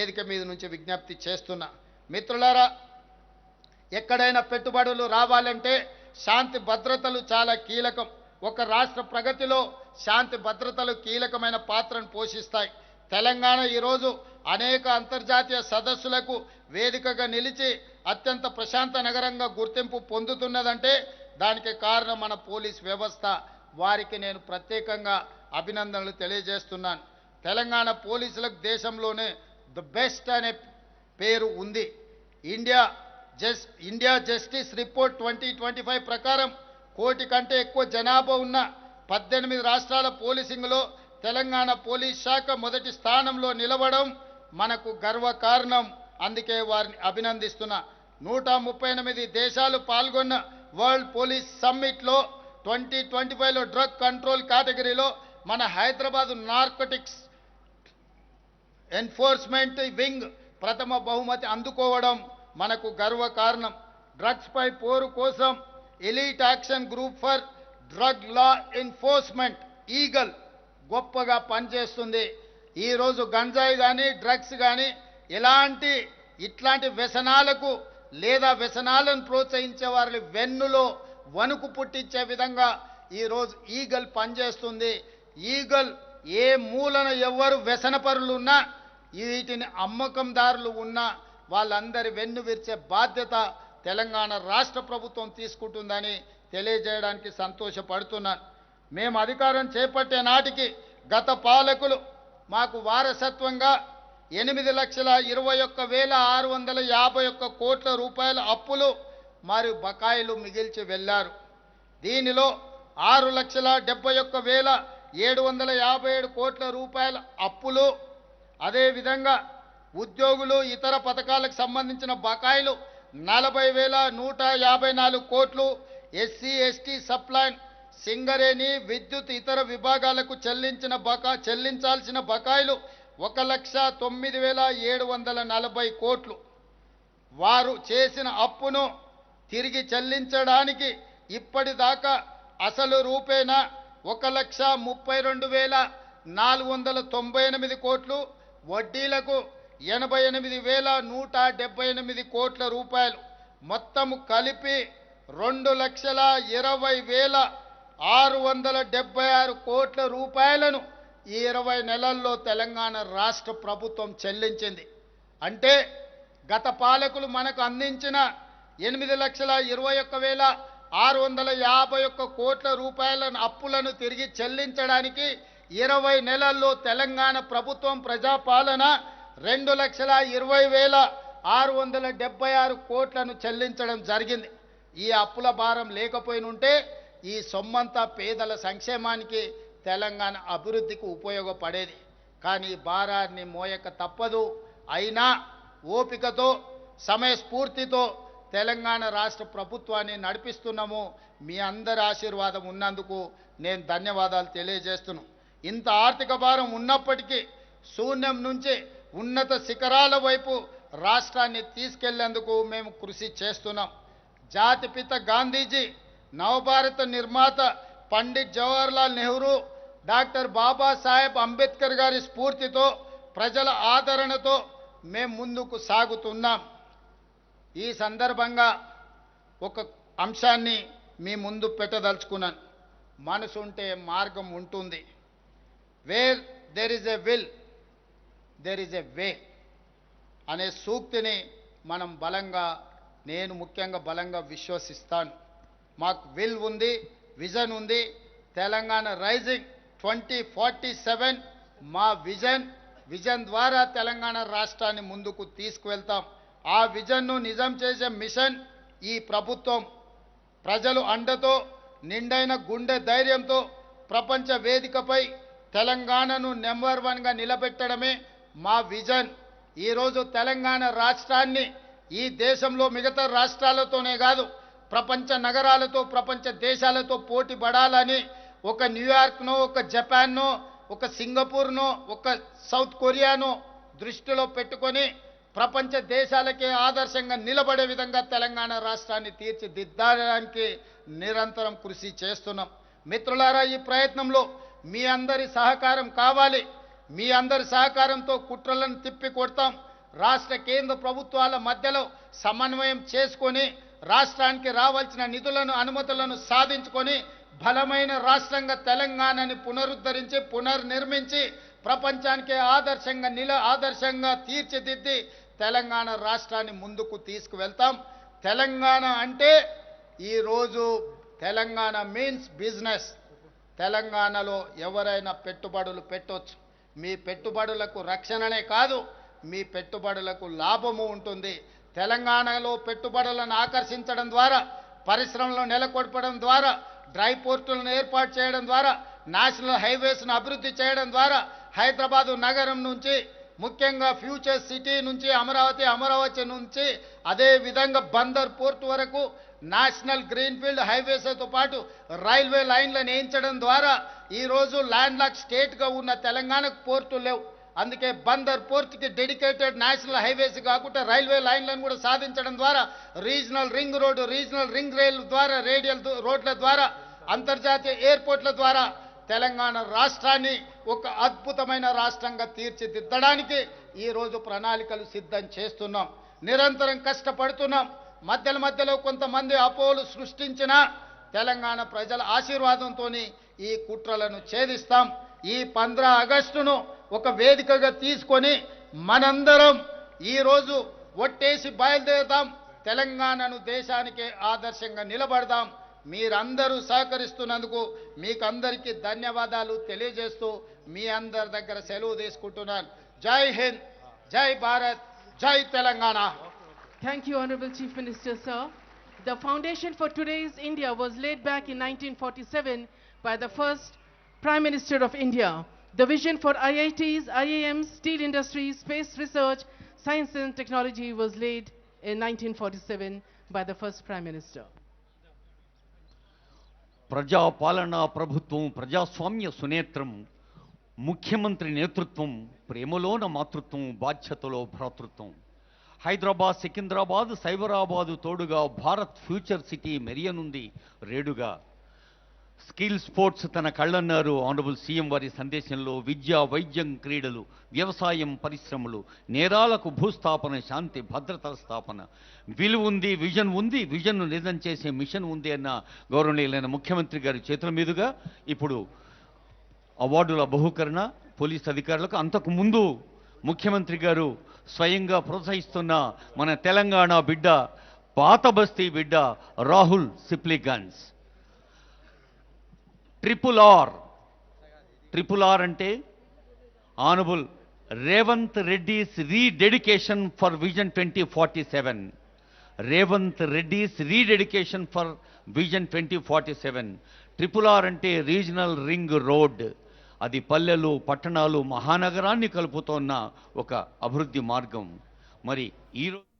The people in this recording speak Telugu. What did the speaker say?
వేదిక మీద నుంచి విజ్ఞప్తి చేస్తున్నా. మిత్రులారా, ఎక్కడైనా పెట్టుబడులు రావాలంటే శాంతి భద్రతలు చాలా కీలకం. ఒక రాష్ట్ర ప్రగతిలో శాంతి భద్రతలు కీలకమైన పాత్రను పోషిస్తాయి. తెలంగాణ ఈరోజు అనేక అంతర్జాతీయ సదస్సులకు వేదికగా నిలిచి అత్యంత ప్రశాంత నగరంగా గుర్తింపు పొందుతున్నదంటే దానికి కారణం మన పోలీస్ వ్యవస్థ. వారికి నేను ప్రత్యేకంగా అభినందనలు తెలియజేస్తున్నాను. తెలంగాణ పోలీసులకు దేశంలోనే ది బెస్ట్ అనే పేరు ఉంది. ఇండియా జస్టిస్ రిపోర్ట్ 2025 ప్రకారం కోటి కంటే ఎక్కువ జనాభా ఉన్న 18 రాష్ట్రాల పోలీసింగ్లో తెలంగాణ పోలీస్ శాఖ మొదటి స్థానంలో నిలవడం మనకు గర్వకారణం. అందుకే వారిని అభినందిస్తున్నా. 138 దేశాలు పాల్గొన్న వరల్డ్ పోలీస్ సమ్మిట్లో 2025లో డ్రగ్ కంట్రోల్ కేటగిరీలో మన హైదరాబాద్ నార్కోటిక్స్ ఎన్ఫోర్స్మెంట్ వింగ్ ప్రథమ బహుమతి అందుకోవడం మనకు గర్వకారణం. డ్రగ్స్ పై పోరు కోసం elite action group for drug law enforcement eagle గొప్పగా పనిచేస్తుంది. ఈరోజు గంజాయి కానీ డ్రగ్స్ కానీ ఇట్లాంటి వ్యసనాలకు లేదా వ్యసనాలను ప్రోత్సహించే వారి వెన్నులో వణుకు పుట్టించే విధంగా ఈరోజు ఈగల్ పనిచేస్తుంది. ఈగల్ ఏ మూలన ఎవరు వ్యసనపరులు ఉన్నా, వీటిని అమ్మకందారులు ఉన్నా వాళ్ళందరి వెన్ను విరిచే బాధ్యత తెలంగాణ రాష్ట్ర ప్రభుత్వం తీసుకుంటుందని తెలియజేయడానికి సంతోషపడుతున్నాను. మేము అధికారం చేపట్టే నాటికి గత పాలకులు మాకు వారసత్వంగా 8,21,651 కోట్ల రూపాయల అప్పులు మరియు బకాయిలు మిగిల్చి వెళ్ళారు. దీనిలో 6,71,757 కోట్ల రూపాయల అప్పులు, అదేవిధంగా ఉద్యోగులు ఇతర పథకాలకు సంబంధించిన బకాయిలు 40,154 కోట్లు, ఎస్సీ ఎస్టీ సప్లైన్ సింగరేణి విద్యుత్ ఇతర విభాగాలకు చెల్లించాల్సిన బకాయిలు 1,09,740 కోట్లు. వారు చేసిన అప్పును తిరిగి చెల్లించడానికి ఇప్పటిదాకా అసలు రూపేణా 1,32,498 కోట్లు, వడ్డీలకు 88,178 కోట్ల రూపాయలు, మొత్తము కలిపి 2,20,676 కోట్ల రూపాయలను ఈ 20 నెలల్లో తెలంగాణ రాష్ట్ర ప్రభుత్వం చెల్లించింది. అంటే గత పాలకులు మనకు అందించిన 8,21,651 కోట్ల రూపాయల అప్పులను తిరిగి చెల్లించడానికి 20 నెలల్లో తెలంగాణ ప్రభుత్వం ప్రజాపాలన 2,20,676 కోట్లను చెల్లించడం జరిగింది. ఈ అప్పుల భారం లేకపోయినుంటే ఈ సొమ్మంతా పేదల సంక్షేమానికి తెలంగాణ అభివృద్ధికి ఉపయోగపడేది. కానీ భారాన్ని మోయక తప్పదు. అయినా ఓపికతో సమయస్ఫూర్తితో తెలంగాణ రాష్ట్ర ప్రభుత్వాన్ని నడిపిస్తున్నాము. మీ అందరి ఆశీర్వాదం ఉన్నందుకు నేను ధన్యవాదాలు తెలియజేస్తున్నాను. ఇంత ఆర్థిక భారం ఉన్నప్పటికీ శూన్యం నుంచి ఉన్నత శిఖరాల వైపు రాష్ట్రాన్ని తీసుకెళ్లేందుకు మేము కృషి చేస్తున్నాం. జాతిపిత గాంధీజీ, నవభారత నిర్మాత పండిట్ జవహర్లాల్ నెహ్రూ, డాక్టర్ బాబాసాహెబ్ అంబేద్కర్ గారి స్ఫూర్తితో ప్రజల ఆదరణతో మేము ముందుకు సాగుతున్నాం. ఈ సందర్భంగా ఒక అంశాన్ని మీ ముందు పెట్టదలుచుకున్నాను. మనసుంటే మార్గం ఉంటుంది. Where there is a will there is a way అనే సూక్తిని మనం నేను ముఖ్యంగా బలంగా విశ్వసిస్తాను. మాకు విల్ ఉంది, విజన్ ఉంది. తెలంగాణ రైజింగ్ 2047 మా విజన్ ద్వారా తెలంగాణ రాష్ట్రాన్ని ముందుకు తీసుకువెళ్తాం. ఆ విజన్ను నిజం చేసే మిషన్ ఈ ప్రభుత్వం. ప్రజలు అండతో నిండైన గుండె ధైర్యంతో ప్రపంచ వేదికపై తెలంగాణను నెంబర్ 1గా నిలబెట్టడమే మా విజన్. ఈరోజు తెలంగాణ రాష్ట్రాన్ని ఈ దేశంలో మిగతా రాష్ట్రాలతోనే కాదు, ప్రపంచ నగరాలతో, ప్రపంచ దేశాలతో పోటీ పడాలని ఒక న్యూయార్క్నో, ఒక జపాన్నో, ఒక సింగపూర్నో, ఒక సౌత్ కొరియానో దృష్టిలో పెట్టుకొని ప్రపంచ దేశాలకే ఆదర్శంగా నిలబడే విధంగా తెలంగాణ రాష్ట్రాన్ని తీర్చిదిద్దడానికి నిరంతరం కృషి చేస్తున్నాం. మిత్రులారా, ఈ ప్రయత్నంలో మీ అందరి సహకారం కావాలి. మీ అందరి సహకారంతో కుట్రలను తిప్పి కొడతాం. రాష్ట్ర కేంద్ర ప్రభుత్వాల మధ్యలో సమన్వయం చేసుకొని రాష్ట్రానికి రావాల్సిన నిధులను అనుమతులను సాధించుకొని బలమైన రాష్ట్రంగా తెలంగాణని పునరుద్ధరించి పునర్నిర్మించి ప్రపంచానికి ఆదర్శంగా తీర్చిదిద్ది తెలంగాణ రాష్ట్రాన్ని ముందుకు తీసుకువెళ్తాం. తెలంగాణ అంటే ఈరోజు తెలంగాణ మీన్స్ బిజినెస్. తెలంగాణలో ఎవరైనా పెట్టుబడులు పెట్టొచ్చు. మీ పెట్టుబడులకు రక్షణనే కాదు, మీ పెట్టుబడులకు లాభము ఉంటుంది. తెలంగాణలో పెట్టుబడులను ఆకర్షించడం ద్వారా, పరిశ్రమలను నెలకొల్పడం ద్వారా, డ్రై పోర్టులను ఏర్పాటు చేయడం ద్వారా, నేషనల్ హైవేస్ను అభివృద్ధి చేయడం ద్వారా హైదరాబాదు నగరం నుంచి, ముఖ్యంగా ఫ్యూచర్ సిటీ నుంచి అమరావతి నుంచి అదే విధంగా బందర్ పోర్టు వరకు నేషనల్ గ్రీన్ఫీల్డ్ హైవేస్తో పాటు రైల్వే లైన్లను వేయించడం ద్వారా ఈరోజు ల్యాండ్ లాక్ స్టేట్గా ఉన్న తెలంగాణకు పోర్టు లేవు. అందుకే బందర్ పోర్టుకి డెడికేటెడ్ నేషనల్ హైవేస్ కాకుండా రైల్వే లైన్లను కూడా సాధించడం ద్వారా, regional ring road, regional ring rail ద్వారా, రేడియల్ రోడ్ల ద్వారా, అంతర్జాతీయ ఎయిర్పోర్ట్ల ద్వారా తెలంగాణ రాష్ట్రాన్ని ఒక అద్భుతమైన రాష్ట్రంగా తీర్చిదిద్దడానికి ఈరోజు ప్రణాళికలు సిద్ధం చేస్తున్నాం. నిరంతరం కష్టపడుతున్నాం. మధ్యలో కొంతమంది అపోలు సృష్టించిన తెలంగాణ ప్రజల ఆశీర్వాదంతో ఈ కుట్రలను ఛేదిస్తాం. ఈ 15 ఆగస్టును ఒక వేదికగా తీసుకొని మనందరం ఈరోజు ఒట్టేసి బయలుదేరుతాం. తెలంగాణను దేశానికి ఆదర్శంగా నిలబడదాం. మీరందరూ సహకరిస్తున్నందుకు మీకందరికీ ధన్యవాదాలు తెలియజేస్తూ మీ అందరి దగ్గర సెలవు తీసుకుంటున్నాను. జై హింద్, జై భారత్, జై Telangana. Thank you, Honorable Chief Minister, sir. The foundation for today's India was laid back in 1947 by the first Prime Minister of India. The vision for IITs, IIMs, steel industry, space research, science and technology was laid in 1947 by the first Prime Minister. ప్రజాపాలన ప్రభుత్వం, ప్రజాస్వామ్య సునేత్రం, ముఖ్యమంత్రి నేతృత్వం, ప్రేమలోన మాతృత్వం, బాధ్యతలో భ్రాతృత్వం. హైదరాబాద్, సికింద్రాబాద్, సైబరాబాదు తోడుగా భారత్ ఫ్యూచర్ సిటీ మెరియనుంది రేడుగా. స్కిల్ స్పోర్ట్స్ తన కళ్ళన్నారు ఆనరబుల్ సీఎం వారి సందేశంలో. విద్య, వైద్యం, క్రీడలు, వ్యవసాయం, పరిశ్రమలు, నేరాలకు భూస్థాపన, శాంతి భద్రతా స్థాపన. విలువ ఉంది, విజన్ ఉంది, విజన్ను నిజం చేసే మిషన్ ఉంది అన్న గౌరవనీయులైన ముఖ్యమంత్రి గారి చేతుల మీదుగా ఇప్పుడు అవార్డుల బహుకరణ పోలీస్ అధికారులకు. అంతకుముందు ముఖ్యమంత్రి గారు స్వయంగా ప్రోత్సహిస్తున్న మన తెలంగాణ బిడ్డ, పాత బస్తీ బిడ్డ రాహుల్ సిప్లిగన్స్. ట్రిపుల్ ఆర్ అంటే honourable Revanth Reddy's rededication for vision 2047. Revanth Reddy's rededication for vision 2047. Triple R అంటే రీజనల్ రింగ్ రోడ్. అది పల్లెలు, పట్టణాలు, మహానగరాన్ని కలుపుతోన్న ఒక అభివృద్ధి మార్గం. మరి ఈరోజు